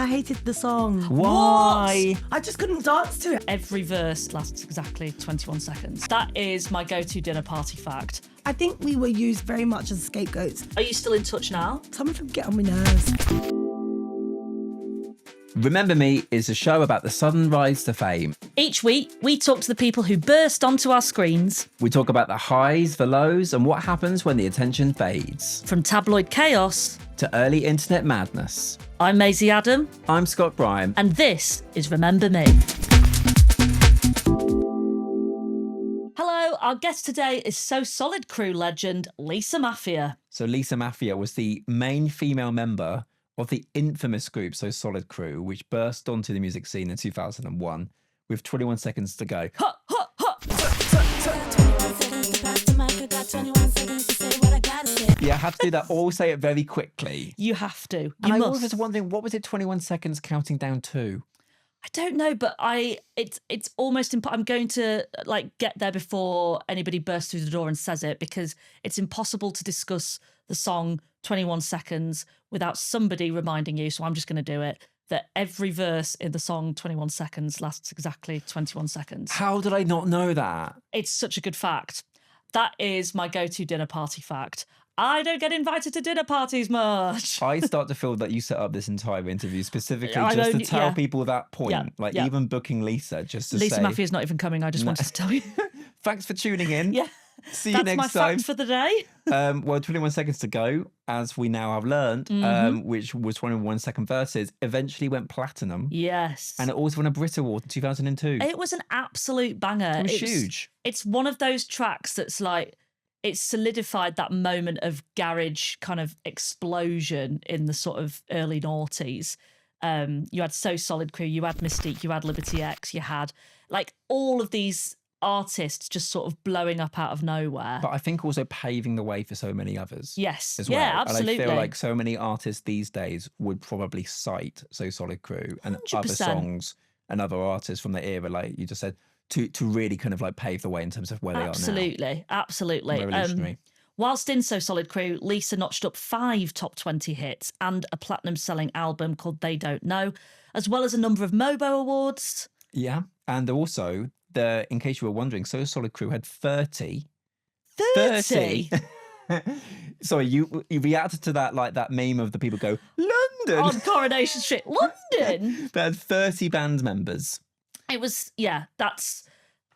I hated the song. Why? What? I just couldn't dance to it. Every verse lasts exactly 21 seconds. That is my go-to dinner party fact. I think we were used very much as scapegoats. Are you still in touch now? Some of them get on my nerves. Remember Me is a show about the sudden rise to fame. Each week, we talk to the people who burst onto our screens. We talk about the highs, the lows, and what happens when the attention fades. From tabloid chaos to early internet madness. I'm Maisie Adam. I'm Scott Bryan. And this is Remember Me. Hello, our guest today is So Solid crew legend Lisa Maffia. So Lisa Maffia was the main female member of the infamous group So Solid Crew, which burst onto the music scene in 2001 with 21 seconds to go. Ha, ha, ha. Yeah, I have to do that. All say it very quickly. You have to. You and I must. was wondering, what was it 21 seconds counting down to? I don't know, but it's almost I'm going to get there before anybody bursts through the door and says it, because it's impossible to discuss the song 21 seconds without somebody reminding you, so I'm just going to do it, that every verse in the song 21 seconds lasts exactly 21 seconds. How did I not know that? It's such a good fact. That is my go-to dinner party fact. I don't get invited to dinner parties much. I start to feel that you set up this entire interview specifically just to tell people that point. Even booking Lisa just to Lisa say... Maffia is not even coming, I just wanted to tell you. Thanks for tuning in. Yeah. See you next time. That's my fact for the day. Well, 21 seconds to go, as we now have learned, which was 21 second verses, eventually went platinum. Yes. And it also won a Brit Award in 2002. It was an absolute banger. It was huge. It's one of those tracks that's it solidified that moment of garage kind of explosion in the sort of early noughties. You had So Solid Crew, you had Mystique, you had Liberty X, you had all of these artists just sort of blowing up out of nowhere. But I think also paving the way for so many others. Yes. As well. Yeah, absolutely. And I feel like so many artists these days would probably cite So Solid Crew and 100%. other songs and other artists from the era, like you just said, to really kind of pave the way in terms of where they are now. Absolutely. Revolutionary. Whilst in So Solid Crew, Lisa notched up 5 top 20 hits and a platinum-selling album called They Don't Know, as well as a number of Mobo Awards. Yeah, and also, in case you were wondering, So Solid Crew had 30. 30? Sorry, you reacted to that like that meme of the people go, London! On Coronation Street. London? They had 30 band members. It was,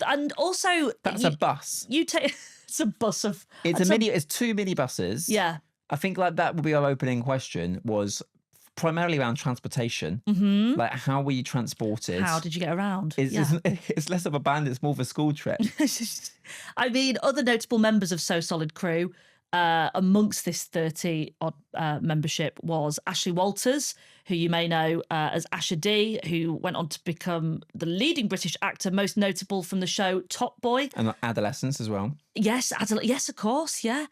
and also... That's a bus. It's a bus of... It's 2 mini buses. Yeah. I think that would be our opening question, was primarily around transportation. Mm-hmm. Like, how were you transported? How did you get around? It's less of a band, it's more of a school trip. I mean, other notable members of So Solid Crew, amongst this 30-odd membership was Ashley Walters, who you may know as Asher D, who went on to become the leading British actor, most notable from the show Top Boy. And Adolescence as well. Yes, yes, of course, yeah.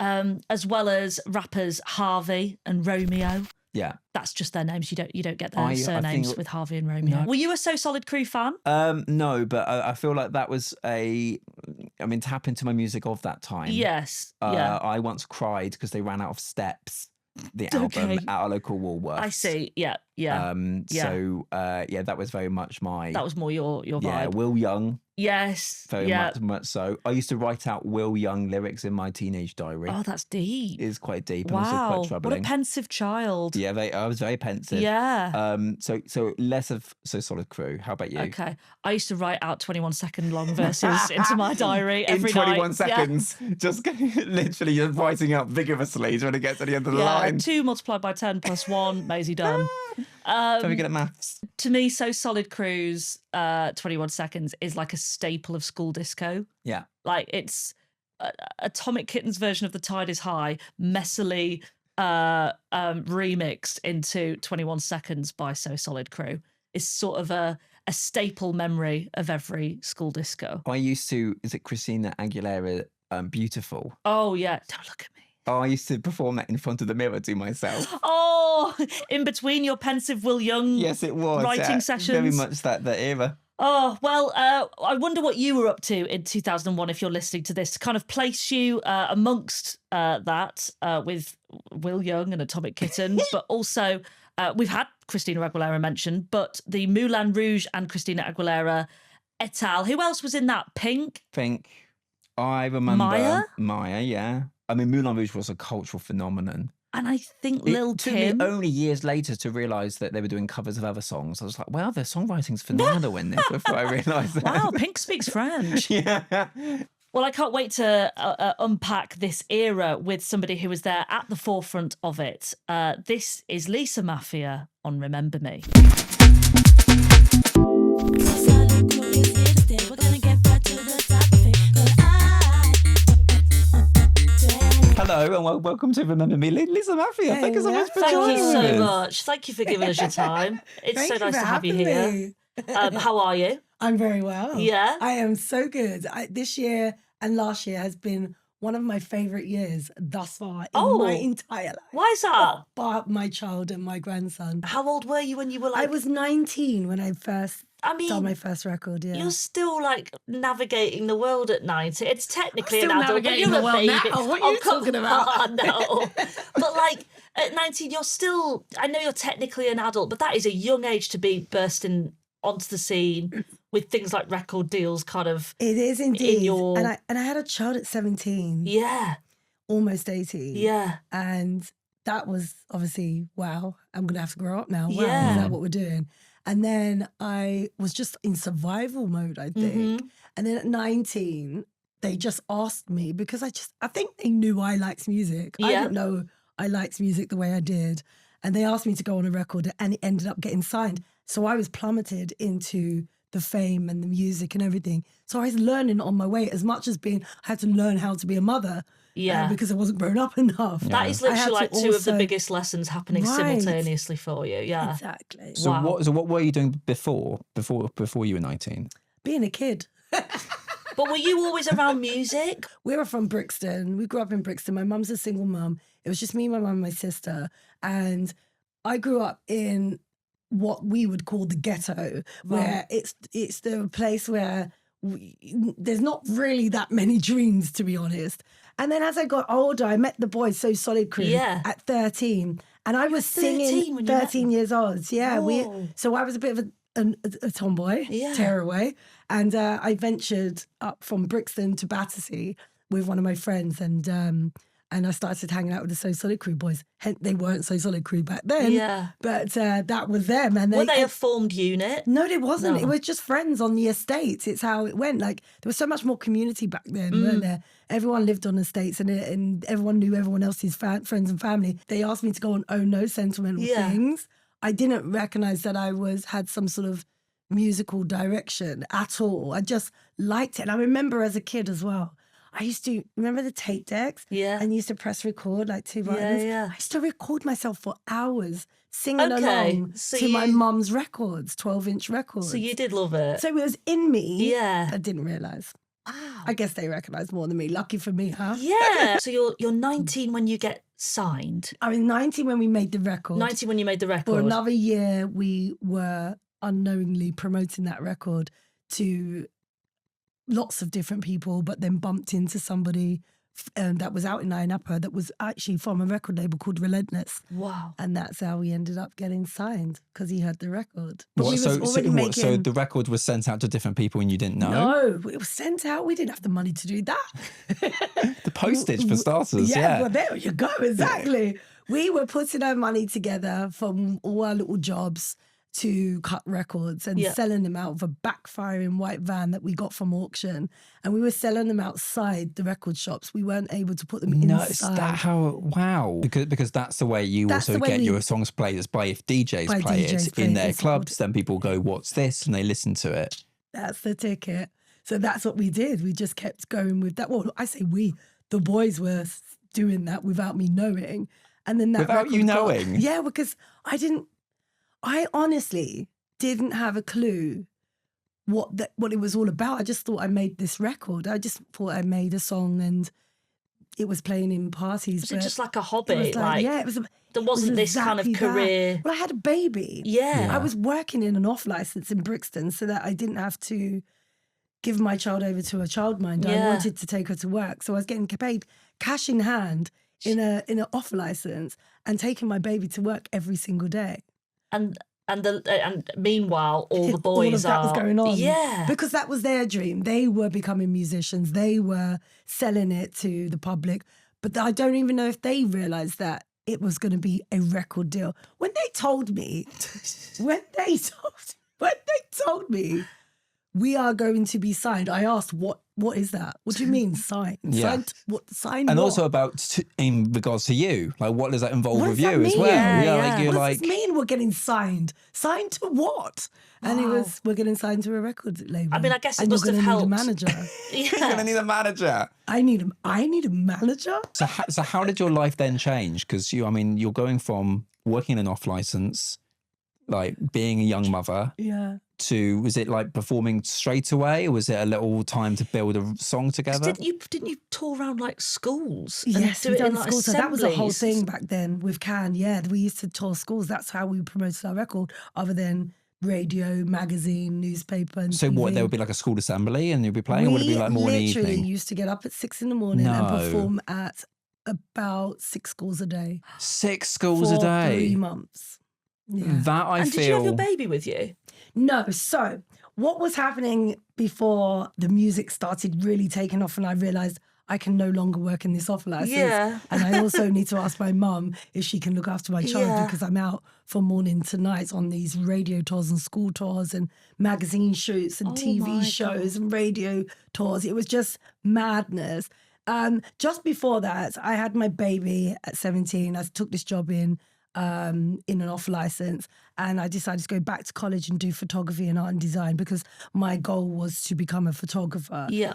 As well as rappers Harvey and Romeo. Yeah. That's just their names. You don't get their surnames with Harvey and Romeo. No. Were you a So Solid Crew fan? No, but I feel like that was tap into my music of that time. Yes. Yeah. I once cried because they ran out of Steps, the album, at our local Woolworths. I see. Yeah. Yeah. So that was very much that was more your vibe. Yeah, Will Young. Yes. Very much so. I used to write out Will Young lyrics in my teenage diary. Oh, that's deep. It's quite deep Wow. and also quite troubling. What a pensive child. Yeah, I was very pensive. Yeah. So less of So Solid Crew. How about you? Okay. I used to write out 21-second long verses into my diary every night. In 21 night. seconds. Yeah. Just literally just writing out vigorously when it gets to the end of the line. 2 multiplied by 10 plus 1, Maisie done. Very good at maths. To me, So Solid Crew's 21 Seconds is like a staple of school disco. Yeah. Like, it's Atomic Kitten's version of The Tide is High, messily remixed into 21 Seconds by So Solid Crew. Is sort of a staple memory of every school disco. I used to, is it Christina Aguilera, Beautiful? Oh, yeah. Don't look at me. Oh, I used to perform that in front of the mirror to myself. Oh, in between your pensive Will Young yes, it was. writing sessions. Very much that era. Oh, well, I wonder what you were up to in 2001 if you're listening to this, to kind of place you amongst that with Will Young and Atomic Kitten, but also We've had Christina Aguilera mentioned, but the Moulin Rouge and Christina Aguilera et al. Who else was in that? Pink? I remember Maya? yeah. I mean, Moulin Rouge was a cultural phenomenon. And I think It Lil took Kim. me only years later to realise that they were doing covers of other songs. I was like, wow, their songwriting's phenomenal in this, before I realised that. Wow, Pink speaks French. Yeah. Well, I can't wait to unpack this era with somebody who was there at the forefront of it. This is Lisa Maffia on Remember Me. Hello and welcome to Remember Me, Lisa Maffia. Thank you so much for Thank joining you us. so much. Thank you for giving us your time. It's Thank so you nice for to have you having here. me. How are you? I'm very well. Yeah? I am so good. This year and last year has been one of my favourite years thus far in my entire life. Why is that? Bar my child and my grandson. How old were you when you were like... I was 19 when I first done my first record, yeah. You're still like navigating the world at 90. It's technically still an adult, but navigating you're the a world baby. now. What are you talking about? Oh, no. But like at 19, you're still, I know you're technically an adult, but that is a young age to be bursting onto the scene with things like record deals kind of. It is indeed. In your... And I had a child at 17. Yeah. Almost 18. Yeah. And that was obviously, wow, I'm going to have to grow up now. Wow, Yeah. is that what we're doing? And then I was just in survival mode, I think. Mm-hmm. And then at 19, they just asked me because I think they knew I liked music. I Yeah. didn't know I liked music the way I did. And they asked me to go on a record and it ended up getting signed. So I was plummeted into the fame and the music and everything. So I was learning on my way as much as I had to learn how to be a mother. Yeah. Because I wasn't grown up enough. That is I had literally like to two of the also- biggest lessons happening Right. simultaneously for you. Yeah. Exactly. So Wow. what were you doing before you were 19? Being a kid. But were you always around music? We were from Brixton. We grew up in Brixton. My mum's a single mum. It was just me, my mum, and my sister. And I grew up in what we would call the ghetto, where it's the place where there's not really that many dreams, to be honest. And then as I got older, I met the boys, So Solid Crew, at 13. And I was 13 singing when you met 13 them? years old. Yeah. Whoa. So I was a bit of a tomboy, Yeah. tearaway. And I ventured up from Brixton to Battersea with one of my friends and I started hanging out with the So Solid Crew boys. They weren't So Solid Crew back then, Yeah. but that was them. And Were they a formed unit? no, it wasn't. No. It was just friends on the estates. It's how it went. Like there was so much more community back then, Mm. weren't there? Everyone lived on estates, and everyone knew everyone else's friends and family. They asked me to go on Oh No sentimental Yeah. things. I didn't recognize that I had some sort of musical direction at all. I just liked it, and I remember as a kid as well. I used to remember the tape decks. Yeah. And used to press record like 2 buttons. yeah. I used to record myself for hours singing Okay, along so to my you- mum's records, 12-inch records. So you did love it. So it was in me. Yeah. I didn't realise. Wow. I guess they recognised more than me. Lucky for me, huh? Yeah. So you're 19 when you get signed. I was 19 when we made the record. 19 when you made the record. For another year, we were unknowingly promoting that record to lots of different people, but then bumped into somebody that was out in Nine Upper that was actually from a record label called Relentless. Wow. And that's how we ended up getting signed because he had the record. But What, we so, was already so, making... what, so the record was sent out to different people and you didn't know? No, it was sent out. We didn't have the money to do that. The postage for starters, yeah. Well, there you go. Exactly. We were putting our money together from all our little jobs to cut records and Yeah. selling them out of a backfiring white van that we got from auction. And we were selling them outside the record shops. We weren't able to put them No, inside. is that how? Wow! Because that's the way you That's also the way get we- your songs played. Is by if DJs By play DJs it play in it, their it's clubs, called- then people go, "What's this?" and they listen to it. That's the ticket. So that's what we did. We just kept going with that. Well, I say we, the boys were doing that without me knowing. And then that Without you record got- knowing? Yeah, because I honestly didn't have a clue what it was all about. I just thought I made this record. I just thought I made a song and it was playing in parties. Was it but just like a it hobby? was Yeah, it was. there wasn't this kind of exactly that. career. Well, I had a baby. Yeah. I was working in an off license in Brixton so that I didn't have to give my child over to a childminder. I Yeah. wanted to take her to work. So I was getting paid cash in hand in an off license and taking my baby to work every single day. And meanwhile, all the boys all of that was going on. Yeah. Because that was their dream. They were becoming musicians. They were selling it to the public. But I don't even know if they realized that it was going to be a record deal. When they told me, we are going to be signed, I asked, what is that? What do you mean signed? Yeah. Signed what? Signed And what? also in regards to you, like what does that involve What with does that you as mean? well? Yeah, Like yeah. you're What like, does this mean we're getting signed? Signed to what? And it was, we're getting signed to a record label. I mean, I guess it and must you're have gonna need helped. a manager. you're gonna need a manager. I need a manager? So how did your life then change? Because you're going from working an off license, like being a young mother, Yeah. to, was it like performing straight away, or was it a little time to build a song together? Didn't you tour around like schools? And Yes, do we it in done like schools. So that was a whole assemblies? thing back then with Can. Yeah, we used to tour schools. That's how we promoted our record, other than radio, magazine, newspaper, and So TV. what, there would be like a school assembly and you'd be playing, or would it be like more in the We literally evening? used to get up at 6 in the morning and No. perform at about 6 schools a day 6 schools for a day. 3 months. Yeah. That I And feel. did you have your baby with you? No, so what was happening before the music started really taking off and I realised I can no longer work in this off license. Yeah. And I also need to ask my mum if she can look after my child Yeah. because I'm out from morning to night on these radio tours and school tours and magazine shoots and Oh TV my shows and radio tours. It was just madness. Just before that, I had my baby at 17. I took this job in an off license, and I decided to go back to college and do photography and art and design because my goal was to become a photographer. Yeah.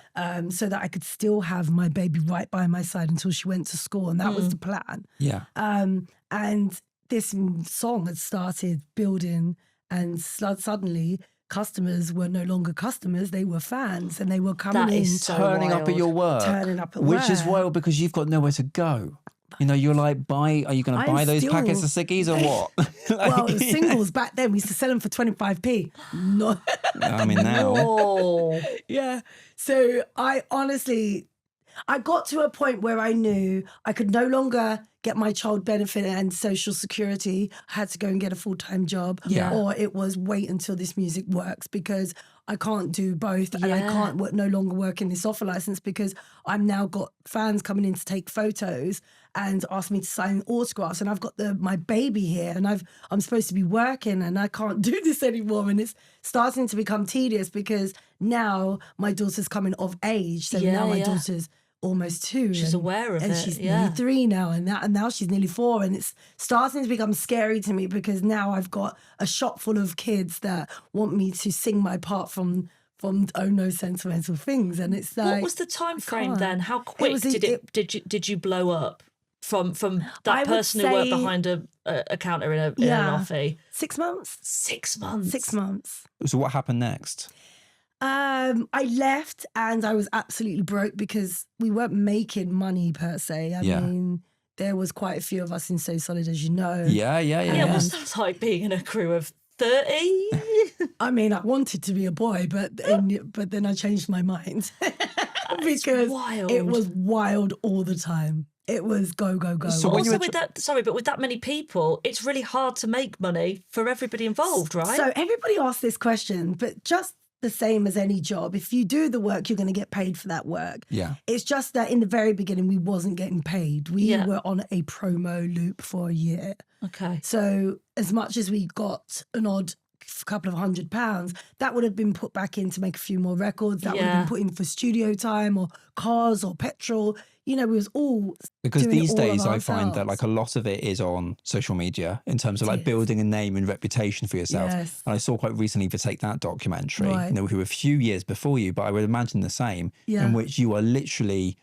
So that I could still have my baby right by my side until she went to school, and that was the plan. Yeah. And this song had started building, and suddenly customers were no longer customers; they were fans, and they were coming That in, is so Turning up at wild. your work. turning up at Which is work. wild because you've got nowhere to go. You're like, are you going to I'm buy those still- packets of ciggies or what? Well, the singles back then we used to sell them for 25p. No. I mean, now. Oh. Yeah. So I got to a point where I knew I could no longer get my child benefit and social security. I had to go and get a full-time job. Yeah. Or it was wait until this music works because I can't do both and I Yeah. can't no longer work in this offer license because I'm now got fans coming in to take photos and ask me to sign autographs, and I've got my baby here and I'm supposed to be working and I can't do this anymore, and it's starting to become tedious because now my daughter's coming of age, so Yeah, now my yeah. daughter's almost 2. She's and, aware of and it, she's yeah. nearly 3 now, and now she's nearly 4, and it's starting to become scary to me because now I've got a shop full of kids that want me to sing my part from Oh No Sentimental Things, and it's like, What was the time frame can't. then? How quick was did you blow up from I that would person who worked say- behind a counter in an Yeah. offie? 6 months. 6 months. 6 months. So what happened next? I left and I was absolutely broke because we weren't making money per se. I Yeah. mean, there was quite a few of us in So Solid, as you know. Yeah. Yeah, what's that like being in a crew of 30? I mean, I wanted to be a boy, but then I changed my mind because wild. it was wild all the time. It was go, go, go. So when you Also, were with that many people, it's really hard to make money for everybody involved, right? So everybody asks this question, but just the same as any job, if you do the work, you're going to get paid for that work. Yeah. It's just that in the very beginning, we wasn't getting paid. We Yeah. were on a promo loop for a year. Okay. So as much as we got an odd couple of £100, that would have been put back in to make a few more records. That would have Yeah. been put in for studio time or cars or petrol. You know, we was all Because doing it these all of days I find that ourselves. like a lot of it is on social media in terms of It like is. building a name and reputation for yourself. Yes. And I saw quite recently the Take That documentary, Right. who were a few years before you, but I would imagine the same, Yeah. in which you are literally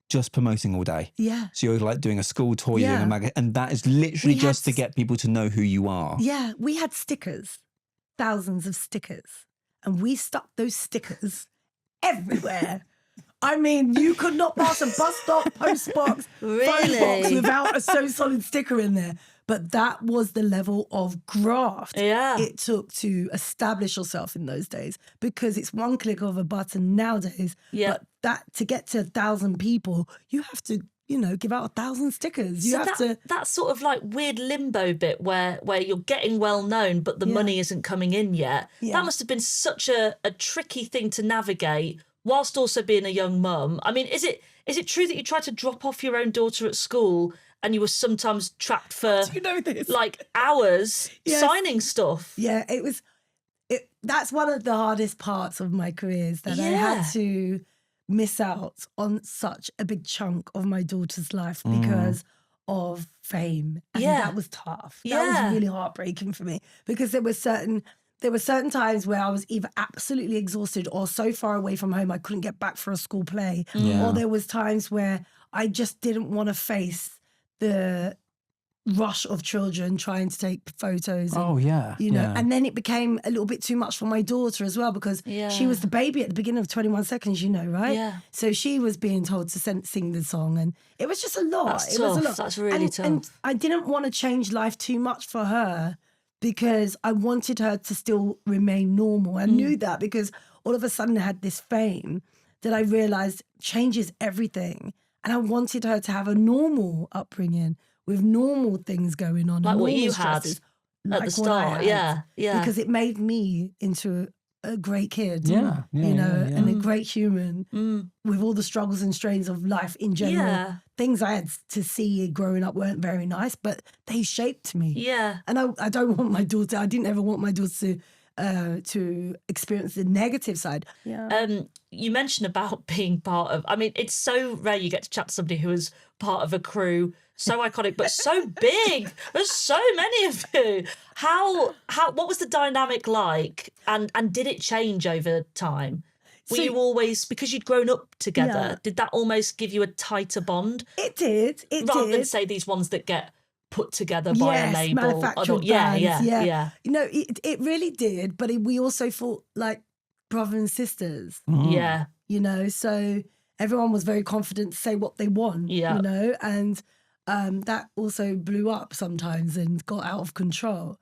just promoting all day. Yeah. So you're like doing a school tour, you're doing a Yeah. magazine, and that is literally We had just to s- get people to know who you are. Yeah, we had stickers, thousands of stickers, and we stuck those stickers everywhere. I mean, you could not pass a bus stop, post box, phone box Really? without a So Solid sticker in there. But that was the level of graft Yeah. it took to establish yourself in those days, because it's one click of a button nowadays. Yeah. But that to get to 1,000 people, you have to give out 1,000 stickers. You have to. That sort of like weird limbo bit where you're getting well known, but the money isn't coming in yet. Yeah. That must have been such a tricky thing to navigate whilst also being a young mum. I mean, is it true that you tried to drop off your own daughter at school and you were sometimes trapped for Do you know this? like hours Yes. signing stuff? Yeah, that's one of the hardest parts of my career is that I had to miss out on such a big chunk of my daughter's life because of fame. And that was tough. That was really heartbreaking for me because there were certain times where I was either absolutely exhausted or so far away from home I couldn't get back for a school play. Or there was times where I just didn't want to face the rush of children trying to take photos. And, and then it became a little bit too much for my daughter as well because she was the baby at the beginning of 21 Seconds, right? Yeah. So she was being told to sing the song and it was just a lot. That's it was a tough. lot. That's really tough. And I didn't want to change life too much for her because I wanted her to still remain normal. I knew that because all of a sudden I had this fame that I realized changes everything. And I wanted her to have a normal upbringing with normal things going on. Like what normal you stresses, had at the what I start. had. Yeah. Because it made me into a great kid, and a great human with all the struggles and strains of life in general. Yeah. Things I had to see growing up weren't very nice, but they shaped me. Yeah. And I don't want my daughter, I didn't ever want my daughter to experience the negative side. Yeah. You mentioned about being part of, I mean, it's so rare you get to chat to somebody who was part of a crew so iconic but so big. There's so many of you. What was the dynamic like and did it change over time? Were you always, because you'd grown up together, did that almost give you a tighter bond? It did. Rather than say these ones that get put together by a label. Manufactured bands, yeah. It really did, but we also fought like brother and sisters. Yeah. So everyone was very confident to say what they want, and that also blew up sometimes and got out of control.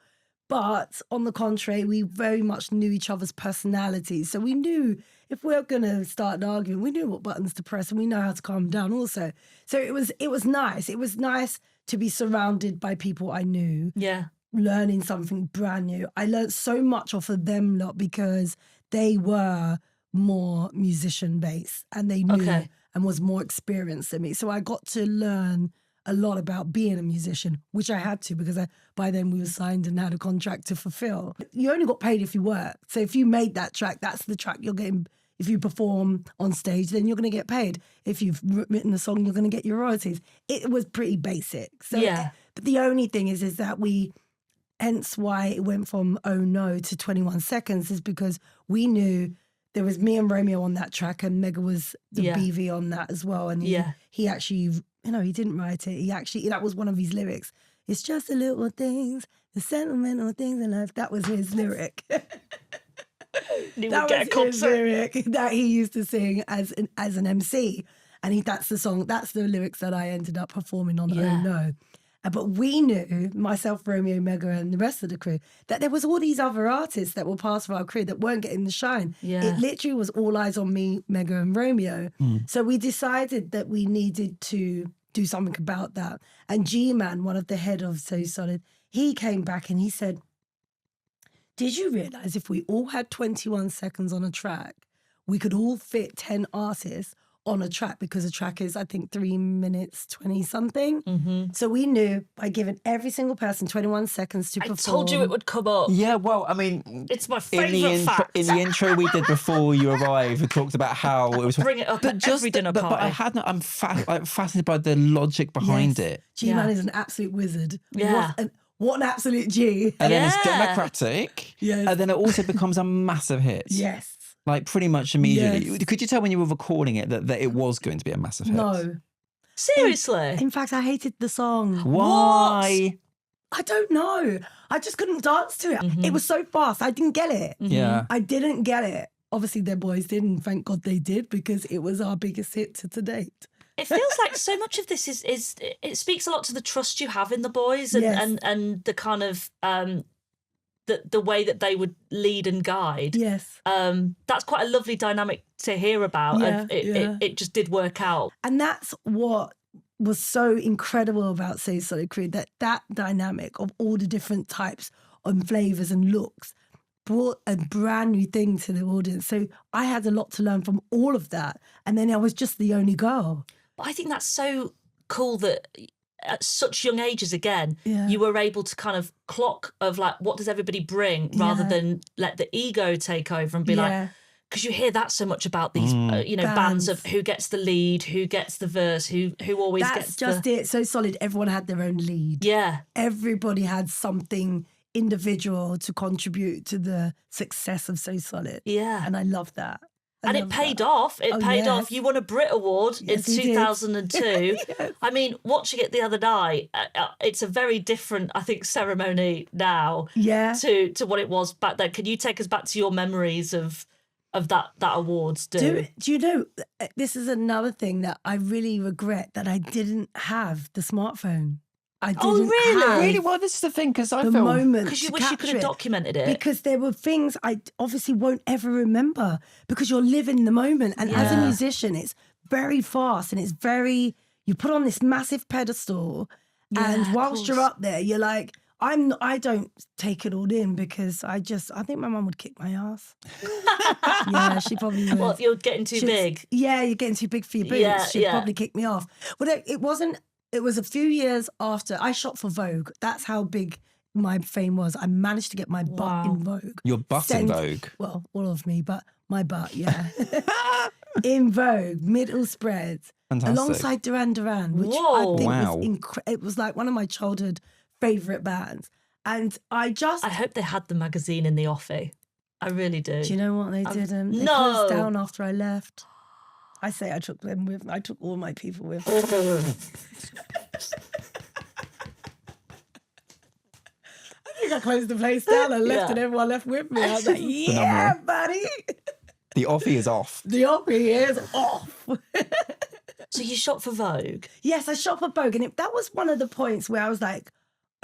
But on the contrary, we very much knew each other's personalities. So we knew if we were going to start an argument, we knew what buttons to press and we know how to calm down also. So it was nice. It was nice to be surrounded by people I knew. Yeah. Learning something brand new. I learned so much off of them lot because they were more musician based and they knew and was more experienced than me. So I got to learn a lot about being a musician, which I had to because by then we were signed and had a contract to fulfill. You only got paid if you worked. So if you made that track, that's the track you're getting. If you perform on stage, then you're going to get paid. If you've written a song, you're going to get your royalties. It was pretty basic. So, but the only thing is that hence why it went from Oh No to 21 Seconds is because we knew there was me and Romeo on that track and Mega was the BV on that as well. And he actually, he didn't write it. That was one of his lyrics. It's just the little things, the sentimental things in life. That was his lyric. That was his lyric that he used to sing as an MC. And that's the lyrics that I ended up performing on Oh No. But we knew, myself, Romeo, Mega, and the rest of the crew, that there was all these other artists that were part of our crew that weren't getting the shine. Yeah. It literally was all eyes on me, Mega, and Romeo. So we decided that we needed to do something about that. And G-Man, one of the head of So Solid, he came back and he said, did you realise if we all had 21 seconds on a track, we could all fit 10 artists on a track because a track is, I think, 3 minutes, 20 something. Mm-hmm. So we knew by giving every single person 21 seconds to perform. I told you it would come up. Yeah, well, I mean, it's my favourite fact. In the intro we did before you arrived, we talked about how it was. Bring it up at every dinner party. But I'm fascinated by the logic behind it. G-Man is an absolute wizard. Yeah. What an absolute G. And then it's democratic. Yes. And then it also becomes a massive hit. Yes. Like pretty much immediately. Yes. Could you tell when you were recording it that it was going to be a massive hit? No. Seriously? In fact, I hated the song. Why? I don't know. I just couldn't dance to it. Mm-hmm. It was so fast. I didn't get it. Yeah. I didn't get it. Obviously, their boys did, and thank God they did, because it was our biggest hit to date. It feels like so much of this is it speaks a lot to the trust you have in the boys and Yes. and the kind of the way that they would lead and guide. Yes. That's quite a lovely dynamic to hear about. Yeah, and it just did work out. And that's what was so incredible about So Solid Crew, that dynamic of all the different types and flavors and looks brought a brand new thing to the audience. So I had a lot to learn from all of that. And then I was just the only girl. But I think that's so cool that at such young ages, again, Yeah. you were able to kind of clock of like, what does everybody bring, rather Yeah. than let the ego take over and be like, Yeah. because you hear that so much about these, bands of who gets the lead, who gets the verse, who always That's gets just it. So Solid, everyone had their own lead. Yeah. Everybody had something individual to contribute to the success of So Solid. Yeah. And I love that. And it paid off. It paid off. You won a Brit Award Yes, in he did. 2002. Yes. I mean, watching it the other night, it's a very different, I think, ceremony now Yeah. to what it was back then. Can you take us back to your memories of that awards do? Do you know, this is another thing that I really regret, that I didn't have the smartphone. I didn't really? have Really? Well, this is the thing, because I the feel... moment Because you to wish you could capture have it. documented it. Because there were things I obviously won't ever remember, because you're living the moment. And as a Yeah. musician, it's very fast and it's very, you put on this massive pedestal, Yeah, and of whilst you're course. up there, you're like, I don't take it all in, because I think my mum would kick my ass. Yeah, she probably would. Well, if you're getting too She'd- big. Yeah, you're getting too big for your boots. Yeah, She'd yeah. probably kick me off. Well, it wasn't, it was a few years after I shot for Vogue. That's how big my fame was. I managed to get my butt Wow. in Vogue. Your butt in Vogue? Well, all of me, but my butt, yeah. In Vogue, middle spread. Fantastic. Alongside Duran Duran, which Whoa. I think Wow. was it was like one of my childhood favourite bands. And I just, I hope they had the magazine in the offie. I really do. do you know what they didn't? They put no. us down after I left. I say I took them with. I took all my people with. I think I closed the place down and left, Yeah. and everyone left with me. I was like, "Yeah, buddy, The offie is off. the offie is off." So you shot for Vogue? Yes, I shot for Vogue, and that was one of the points where I was like,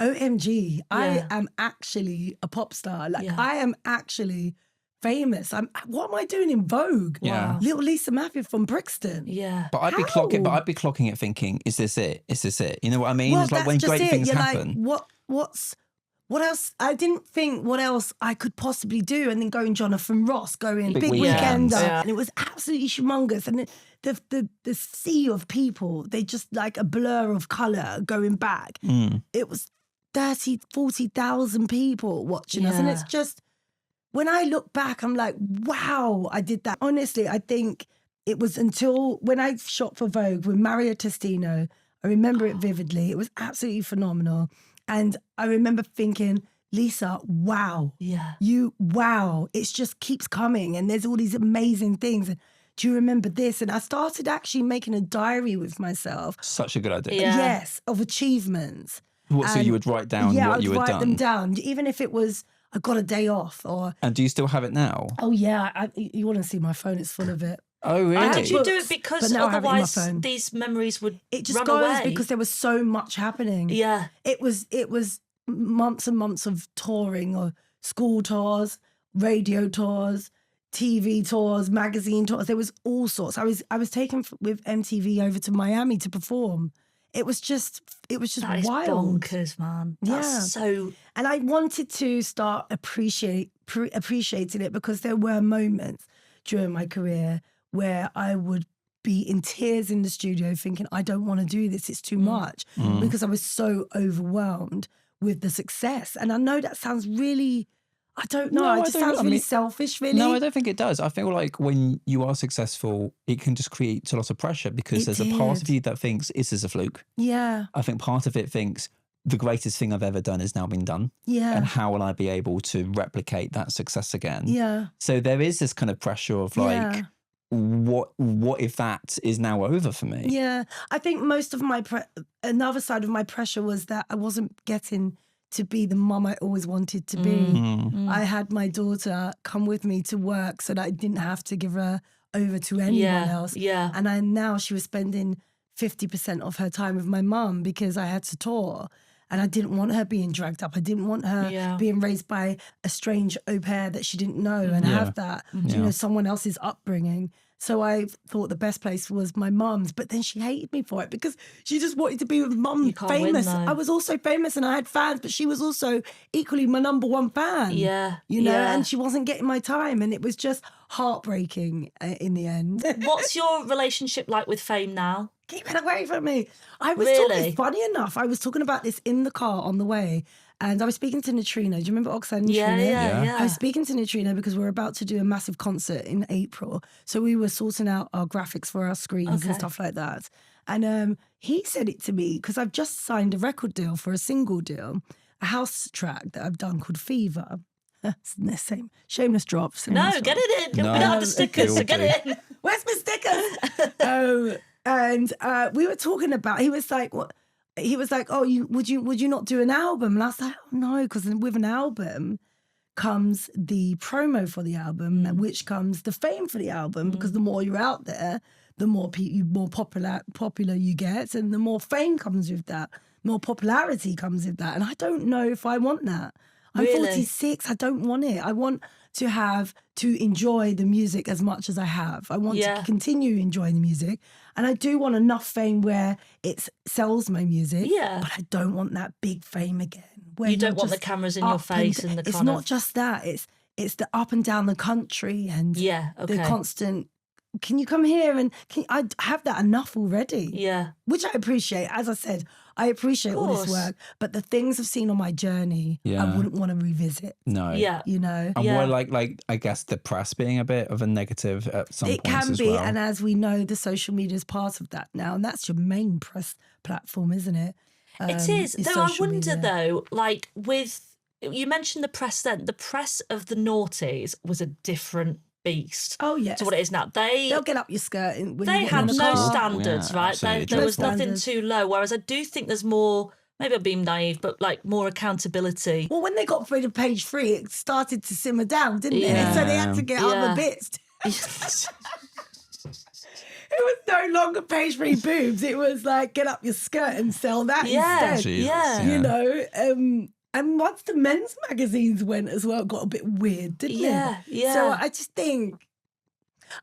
"OMG, I Yeah. am actually a pop star. Like, Yeah. I am actually famous. What am I doing in Vogue? Yeah. Little Lisa Maffia from Brixton." Yeah. But I'd be How? clocking it thinking, is this it? Is this it? You know what I mean? Well, It's like that's when just great it. things You're happen. like, what else? I didn't think what else I could possibly do. And then going Jonathan Ross, going Big Big weekends. Weekender. Yeah. And it was absolutely humongous. And the sea of people, they just like a blur of colour going back. It was 30, 40,000 people watching us. And it's Yeah. just, when I look back, I'm like, wow, I did that. Honestly, I think it was until when I shot for Vogue with Mario Testino. I remember it vividly. It was absolutely phenomenal. And I remember thinking, Lisa, wow. Yeah. Wow. It just keeps coming. And there's all these amazing things. And do you remember this? And I started actually making a diary with myself. Such a good idea. Yeah. Yes, of achievements. So you would write down Yeah, what you I'd had write them done. down. Even if it was, I got a day off, or, And do you still have it now? oh yeah, you want to see my phone, it's full of it. Oh, really? And did you do books, it because but now I have it in my otherwise phone. these memories would It just run goes away? because there was so much happening. Yeah. It was months and months of touring, or school tours, radio tours, TV tours, magazine tours. There was all sorts. I was taken with MTV over to Miami to perform. It was just That is wild. bonkers, man. Yeah. That's so... And I wanted to start appreciating it, because there were moments during my career where I would be in tears in the studio thinking, I don't want to do this, it's too much, because I was so overwhelmed with the success. And I know that sounds really, I don't know, No, it I just don't- sounds I really mean, selfish, really. No, I don't think it does. I feel like when you are successful, it can just create a lot of pressure, because It there's a part did. of you that thinks, is this a fluke? Yeah, I think part of it thinks, the greatest thing I've ever done has now been done. yeah, And how will I be able to replicate that success again? yeah. So there is this kind of pressure of like, Yeah. what if that is now over for me? Yeah, I think most of my another side of my pressure was that I wasn't getting to be the mum I always wanted to be. I had my daughter come with me to work so that I didn't have to give her over to anyone else. Yeah. And now she was spending 50% of her time with my mum because I had to tour. And I didn't want her being dragged up. I didn't want her Yeah. being raised by a strange au pair that she didn't know and Yeah. have that, you know, someone else's upbringing. So I thought the best place was my mum's, but then she hated me for it because she just wanted to be with mum, You can't win, famous. though. I was also famous and I had fans, but she was also equally my number one fan. Yeah, You know, yeah. and she wasn't getting my time, and it was just heartbreaking in the end. What's your relationship like with fame now? Keep it away from me. I was Really? talking, funny enough, I was talking about this in the car on the way, and I was speaking to Neutrino. Do you remember Oxide Yeah, Neutrino? yeah. I was speaking to Neutrino because we're about to do a massive concert in April. So we were sorting out our graphics for our screens and Okay. stuff like that. And he said it to me because I've just signed a record deal for a single deal, a house track that I've done called Fever. It's the same shameless drop. No, shameless get drop. it in. No, We don't have the stickers, so you'll get it in. Where's my stickers? And we were talking about. He was like, "What?" He was like, "Oh, would you not do an album?" And I was like, oh, "No," because with an album comes the promo for the album, which comes the fame for the album. Because the more you're out there, the more more popular you get, and the more fame comes with that. More popularity comes with that. And I don't know if I want that. I'm Really? 46. I don't want it. I want to enjoy the music as much as I have. I want to continue enjoying the music. And I do want enough fame where it sells my music. Yeah. But I don't want that big fame again. Where You don't you're want the just cameras in your up face and the it's kind not of... just that. It's the up and down the country and Yeah, okay. the constant, can you come here? And I have that enough already. Yeah. Which I appreciate. As I said, I appreciate all this course. work, but the things I've seen on my journey, I Yeah. wouldn't want to revisit. No. Yeah. You know, And Yeah. more like I guess the press being a bit of a negative at some it points can as be, well. and as we know, the social media is part of that now, and that's your main press platform, isn't it? It is. Your Though I social wonder, media. though, like with... You mentioned the press then. The press of the noughties was a different beast Oh yes, to what it is now. they'll get up your skirt when They you get had in no a car. standards, Yeah, right? absolutely. There No was nothing standards. too low. Whereas I do think there's more, maybe I'm being naive, but like more accountability. Well, when they got through to page 3, it started to simmer down, didn't it? Yeah. So they had to get other Yeah. bits. It was no longer page 3 boobs. It was like, get up your skirt and sell that Yeah, instead. Jesus, yeah. You know, and once the men's magazines went as well, it got a bit weird, didn't Yeah, it? yeah. So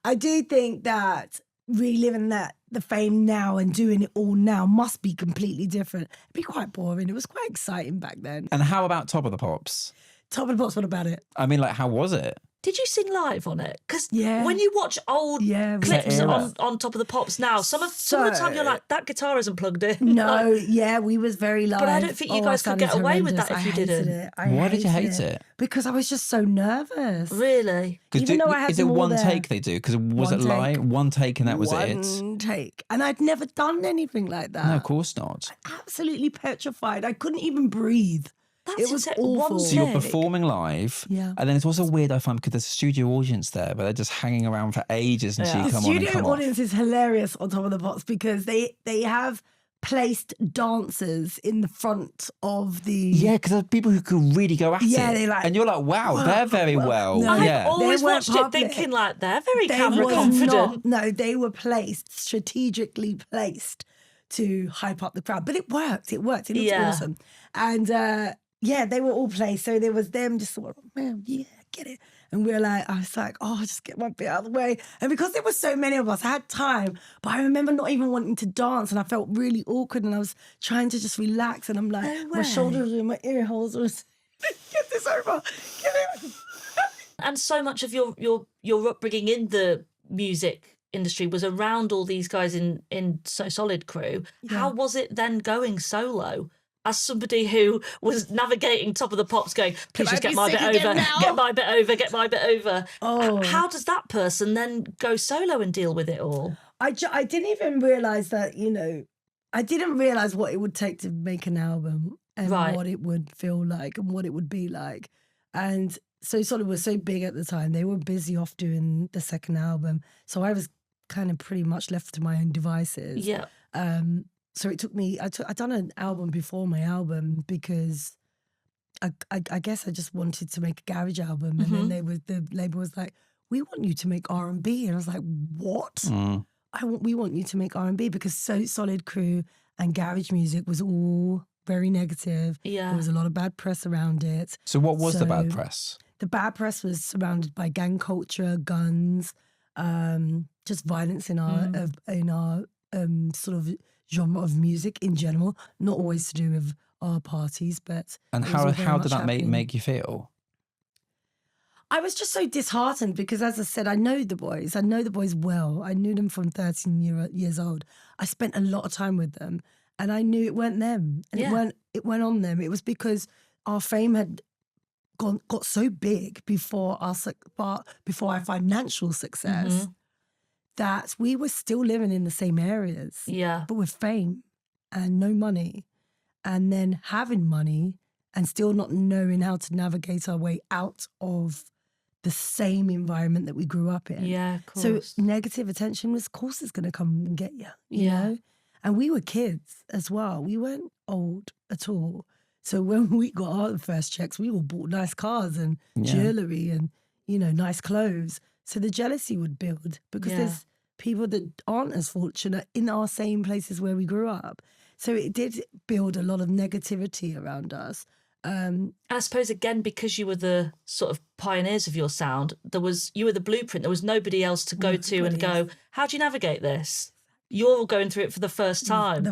I do think that reliving the fame now and doing it all now must be completely different. It'd be quite boring. It was quite exciting back then. And how about Top of the Pops? Top of the Pops, what about it? I mean, like, how was it? Did you sing live on it? Because Yeah. when you watch old Yeah, we clips did. on Top of the Pops now, some of the time you're like, that guitar isn't plugged in. No, Like, yeah, we was very live. But I don't think you guys I could get sounded away with that horrendous. if you I hated didn't. it. I Why did you hate hated it? Because I was just so nervous. really? Even though I had is it them all one there. take they do? Because was One it live? take. One take and that was it? One take. And I'd never done anything like that. No, of course not. Absolutely petrified. I couldn't even breathe. That's It was insane. One awful. So you're take. performing live, Yeah. and then it's also weird I find because there's a studio audience there, but they're just hanging around for ages until Yeah. you The come on and studio come off. audience is hilarious on Top of the Pops because they have placed dancers in the front of the... Yeah, because there's people who could really go at Yeah, it, they like, and you're like, wow, they're very well. no. I've Yeah, always They weren't watched it public. thinking like, they're very They camera was confident. No, they were placed, strategically placed to hype up the crowd. But it worked. It worked. It looked Yeah. awesome. And yeah, they were all placed. So there was them just sort of, man, yeah, get it. And we were like, I was like, oh, just get my bit out of the way. And because there were so many of us, I had time. But I remember not even wanting to dance. And I felt really awkward. And I was trying to just relax. And I'm like, No my way. shoulders and my ear holes was, get this over. Get it. And so much of your upbringing in the music industry was around all these guys in So Solid crew. How was it then going solo? As somebody who was navigating Top of the Pops going, please I just be get my bit sick again over, now? get my bit over, get my bit over. Oh. How does that person then go solo and deal with it all? I didn't even realise that, you know, I didn't realise what it would take to make an album and Right. what it would feel like and what it would be like. And So Solid was so big at the time. They were busy off doing the second album. So I was kind of pretty much left to my own devices. Yeah. So it took me, I'd done an album before my album because I guess I just wanted to make a garage album. And then the label was like, we want you to make R&B. And I was like, what? Mm. We want you to make R&B because So Solid crew and garage music was all very negative. Yeah. There was a lot of bad press around it. So what was the bad So- press? The bad press was surrounded by gang culture, guns, just violence in our sort of genre of music in general. Not always to do with our parties, but And it was all very how much did that happening. make you feel? I was just so disheartened because, as I said, I know the boys. I know the boys well. I knew them from 13 years old. I spent a lot of time with them, and I knew it weren't them, and it weren't on them. It was because our fame had got so big before our financial success that we were still living in the same areas, but with fame and no money, and then having money and still not knowing how to navigate our way out of the same environment that we grew up in. Yeah, of course. So negative attention was, of course, is going to come and get you, you know? And we were kids as well. We weren't old at all. So when we got our first checks, we all bought nice cars and jewellery and, you know, nice clothes. So the jealousy would build because there's people that aren't as fortunate in our same places where we grew up. So it did build a lot of negativity around us. I suppose, again, because you were the sort of pioneers of your sound, you were the blueprint. There was nobody else to go to and go, how do you navigate this? You're going through it for the first time.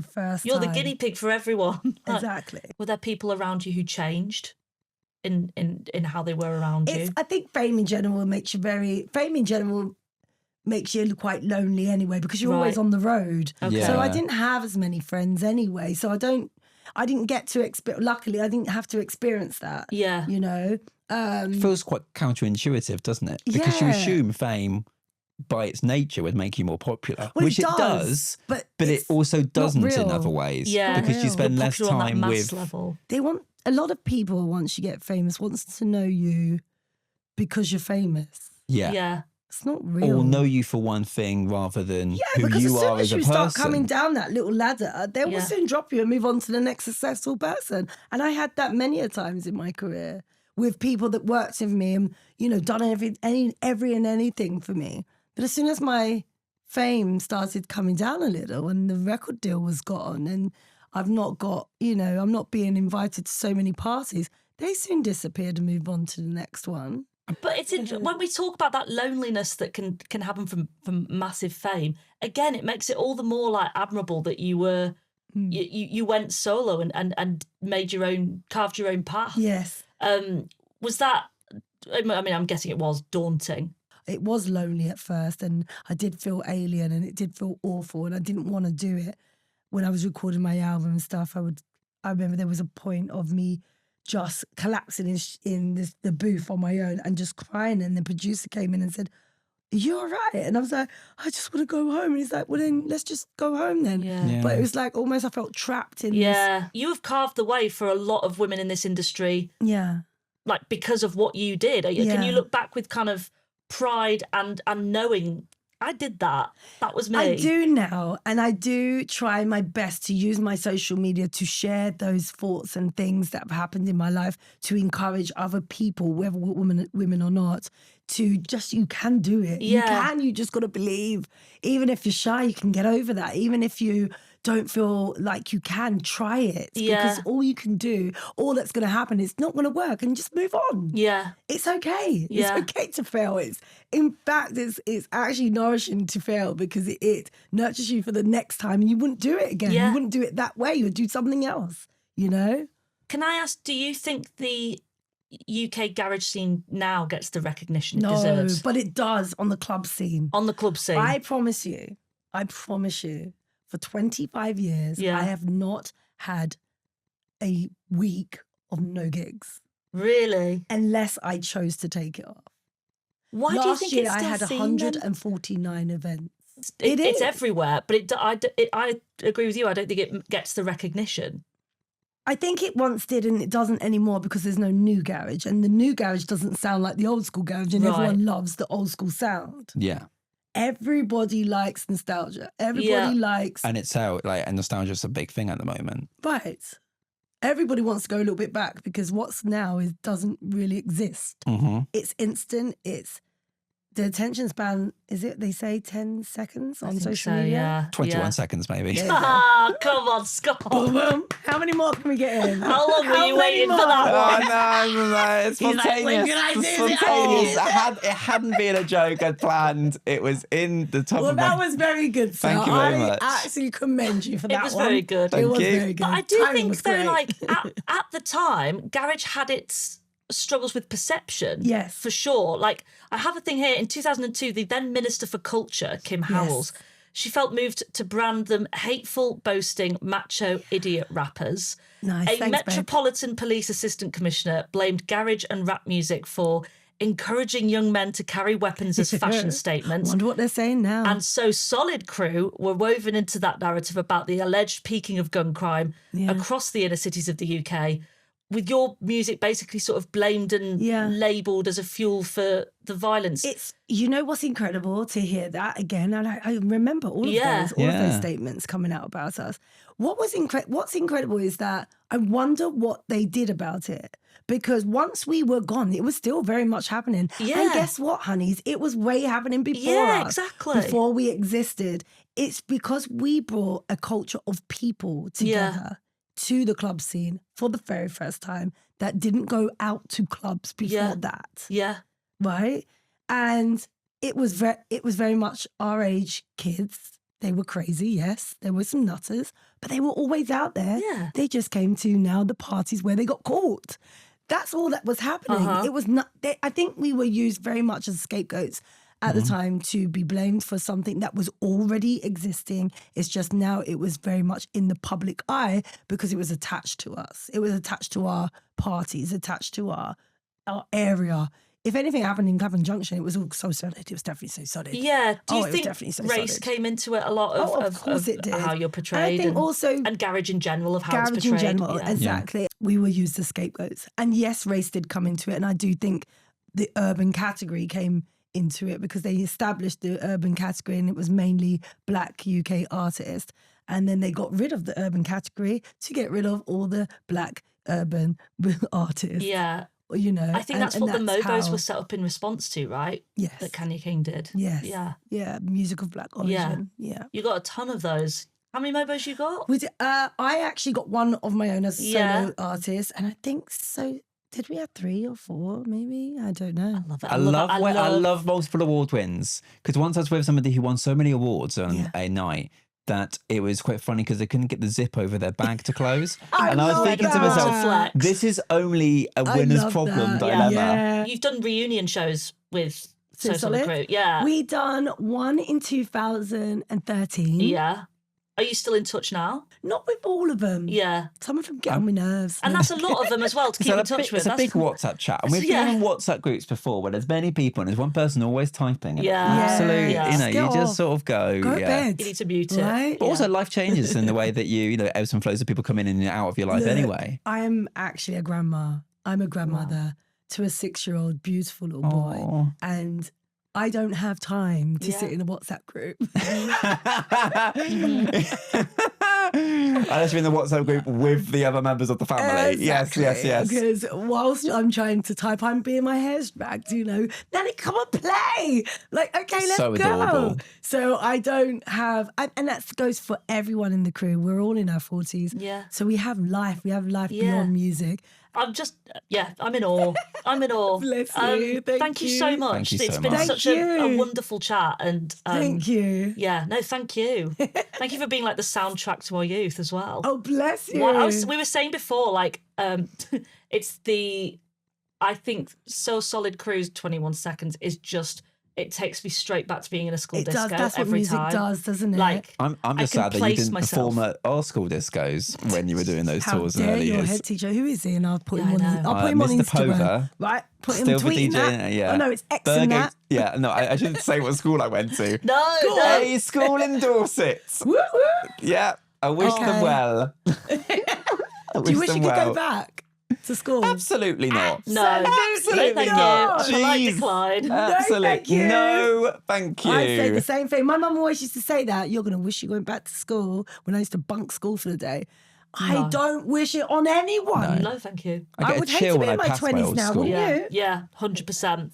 You're the guinea pig for everyone. Exactly. Were there people around you who changed in how they were around you? I think fame in general makes you quite lonely anyway, because you're always on the road. Okay. So I didn't have as many friends anyway. So I didn't get to luckily I didn't have to experience that. Yeah. You know? Feels quite counterintuitive, doesn't it? Because you assume fame by its nature would make you more popular, well, which it does, but it also doesn't in other ways. Yeah. Because you spend less time with... level. A lot of people, once you get famous, wants to know you because you're famous. Yeah. Yeah. It's not real. Or know you for one thing rather than who you are as a person. Because as soon as you start coming down that little ladder, they will soon drop you and move on to the next successful person. And I had that many a times in my career with people that worked with me and, you know, done every and anything for me. But as soon as my fame started coming down a little and the record deal was gone and I've not got, you know, I'm not being invited to so many parties, they soon disappeared and moved on to the next one. But it's when we talk about that loneliness that can happen from massive fame, again, it makes it all the more like admirable that you were you went solo and carved your own path. Yes. Was that? I mean, I'm guessing it was daunting. It was lonely at first, and I did feel alien, and it did feel awful, and I didn't want to do it. When I was recording my album and stuff, I remember there was a point of me just collapsing in the booth on my own and just crying. And the producer came in and said, "Are you all right?" And I was like, "I just want to go home." And he's like, "Well, then let's just go home then." Yeah. But it was like almost I felt trapped in this. You have carved the way for a lot of women in this industry. Yeah. Like because of what you did. Can you look back with kind of pride and knowing I did that? That was me. I do now, and I do try my best to use my social media to share those thoughts and things that have happened in my life to encourage other people, whether women or not, to just, you can do it. Yeah. You just got to believe. Even if you're shy, you can get over that. Even if you don't feel like you can, try it. Because all you can do, all that's going to happen is not going to work, and just move on. Yeah. It's okay. Yeah. It's okay to fail. In fact, it's actually nourishing to fail because it nurtures you for the next time, and you wouldn't do it again. Yeah. You wouldn't do it that way. You would do something else, you know? Can I ask, do you think the UK garage scene now gets the recognition it deserves? No, but it does on the club scene. On the club scene. I promise you, for 25 years, I have not had a week of no gigs. Really? Unless I chose to take it off. Why do you think year it's still I had seen, 149 events. It's everywhere, but I agree with you. I don't think it gets the recognition. I think it once did, and it doesn't anymore because there's no new garage, and the new garage doesn't sound like the old school garage, and everyone loves the old school sound. Yeah. Everybody likes nostalgia. Everybody likes... And it's how, and nostalgia's a big thing at the moment. Right. Everybody wants to go a little bit back because what's now doesn't really exist. Mm-hmm. It's instant. the attention span, is it, they say 10 seconds on I think social so, media? yeah. 21 seconds, maybe. Yeah. Ah, come on, Scott. Boom, boom. How many more can we get in? How long were you many waiting for more? that one? Oh, no. It's He's like, spontaneous. when can I do It's it? spontaneous. It hadn't been a joke I'd planned. It was in the top Well, of that my... was very good, sir. Thank you very I much. actually commend you for that was one. very good. It Thank was you. very good. But I do Timing was think, though, great. like, at the time, garage had its struggles with perception. Yes. For sure. Like, I have a thing here. In 2002, the then Minister for Culture, Kim Howells, she felt moved to brand them hateful, boasting, macho, idiot rappers. Nice, A thanks, babe. Metropolitan Police Assistant Commissioner blamed garage and rap music for encouraging young men to carry weapons as fashion statements. Wonder what they're saying now. And so Solid Crew were woven into that narrative about the alleged peaking of gun crime across the inner cities of the UK, with your music basically sort of blamed and labelled as a fuel for the violence. It's, you know what's incredible to hear that again, and I remember all of those statements coming out about us. What's incredible is that I wonder what they did about it, because once we were gone, it was still very much happening. Yeah. And guess what, honeys? It was way happening before us. Exactly. Before we existed. It's because we brought a culture of people together to the club scene for the very first time that didn't go out to clubs before that. Yeah. Right? And it was very much our age kids. They were crazy, yes. There were some nutters, but they were always out there. Yeah. They just came to now the parties where they got caught. That's all that was happening. It was not. I think we were used very much as scapegoats at the time to be blamed for something that was already existing. It's just now it was very much in the public eye because it was attached to us. It was attached to our parties, attached to our area. If anything happened in Clapham Junction, it was all so solid. It was definitely so solid. Yeah. Do you it was think definitely so race solid. came into it a lot Of course it did. how you're portrayed? And I think also and garage in general of how it's garage portrayed. in general, Yeah. exactly. We were used as scapegoats. And yes, race did come into it. And I do think the urban category came into it because they established the urban category and it was mainly Black UK artists. And then they got rid of the urban category to get rid of all the Black urban artists. Yeah. You know, I think that's what the Mobos how- were set up in response to, right? Yes. That Kanye King did. Yes. Yeah. Yeah. Music of Black origin. Yeah. You got a ton of those. How many Mobos you got? I actually got one of my own as a Yeah. solo artist, and I think so. Did we have 3 or 4? Maybe, I don't know. I love it. I love multiple award wins, because once I was with somebody who won so many awards on a night that it was quite funny because they couldn't get the zip over their bag to close. And I was love thinking to that. myself, Flex. this is only a winner's love problem that. dilemma. Yeah. You've done reunion shows with So Solid Crew. Yeah. We done one in 2013. Yeah. Are you still in touch now? Not with all of them. Yeah. Some of them get on my nerves. And that's a lot of them as well to keep in touch with. It's a big That's- WhatsApp chat. And we've Yeah. been in WhatsApp groups before where there's many people and there's one person always typing. And Yeah. Absolutely. Yeah. You know, Get you off. just sort of go. Go to bed. You need to mute it. Right? But also life changes in the way that you know, ebbs and flows of people come in and out of your life Look, anyway. I am actually a grandma. I'm a grandmother to a 6-year-old beautiful little boy. Aw. And I don't have time to sit in a WhatsApp group. Unless you're in the WhatsApp group with the other members of the family. Yes. Because whilst I'm trying to type, I'm being my hair dragged, you know. Nanny, come and play. Like, okay, let's So go. adorable. So I don't have, and that goes for everyone in the crew. We're all in our 40s. Yeah. So we have life. We have life Yeah. beyond music. I'm just, I'm in awe. I'm in awe. Bless you. Thank you you. so much. Thank you It's so been much. such Thank a you. wonderful chat. And Thank you. Yeah, no, thank you. Thank you for being like the soundtrack to our youth as well. Oh, bless you. Well, we were saying before, like, it's I think So Solid Crew's 21 Seconds is just, it takes me straight back to being in a school It disco does. That's what every music time. does, doesn't it? Like, I'm I just can sad that you place didn't myself. perform at our school discos when you were doing those How tours in dare early your years. head teacher? Who is he? And I'll put Yeah, him I on. know. I'll put him on Mr. Instagram. Pover. Right? Put him Still for tweeting DJ, that. yeah. Oh no, it's X and that. Yeah, no, I shouldn't say what school I went to. No, no. Hey, school in Dorset. Woo, woo. Yeah, I wish them Okay. well. I Do you wish them you could well. go back to school? Absolutely not. No, Absolutely no, thank not. you. Polite Jeez. decline. Absolutely. thank you. No, thank you. I say the same thing. My mum always used to say that. You're going to wish you went back to school when I used to bunk school for the day. I No. don't wish it on anyone. No, thank you. I get would a hate chill to be when in I my pass my 20s old now, school. wouldn't Yeah, you? yeah, 100%.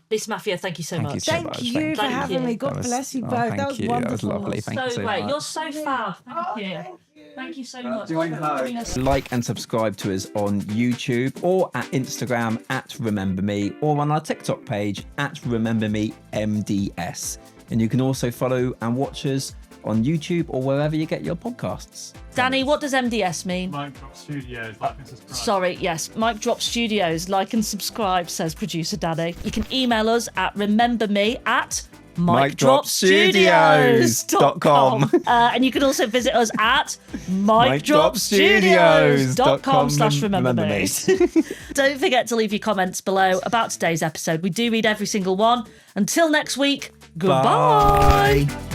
Miss Maffia, thank you so Thank you much. so Thank much. you Thank for you. having me. God That was- bless you oh, both. thank That was you. wonderful. That was lovely. Thank you So so great. much. You're so fab. Thank you. Thank you. Thank you so much. doing for her. joining us. Like and subscribe to us on YouTube or at Instagram at Remember Me or on our TikTok page at Remember Me MDS. And you can also follow and watch us on YouTube or wherever you get your podcasts. Danny, what does MDS mean? Mic Drop Studios, like and subscribe. Sorry, yes, Mic Drop Studios, like and subscribe, says producer Danny. You can email us at rememberme@micdropstudios.com. And you can also visit us at micdropstudios.com/rememberme. Don't forget to leave your comments below about today's episode. We do read every single one. Until next week, goodbye. Bye.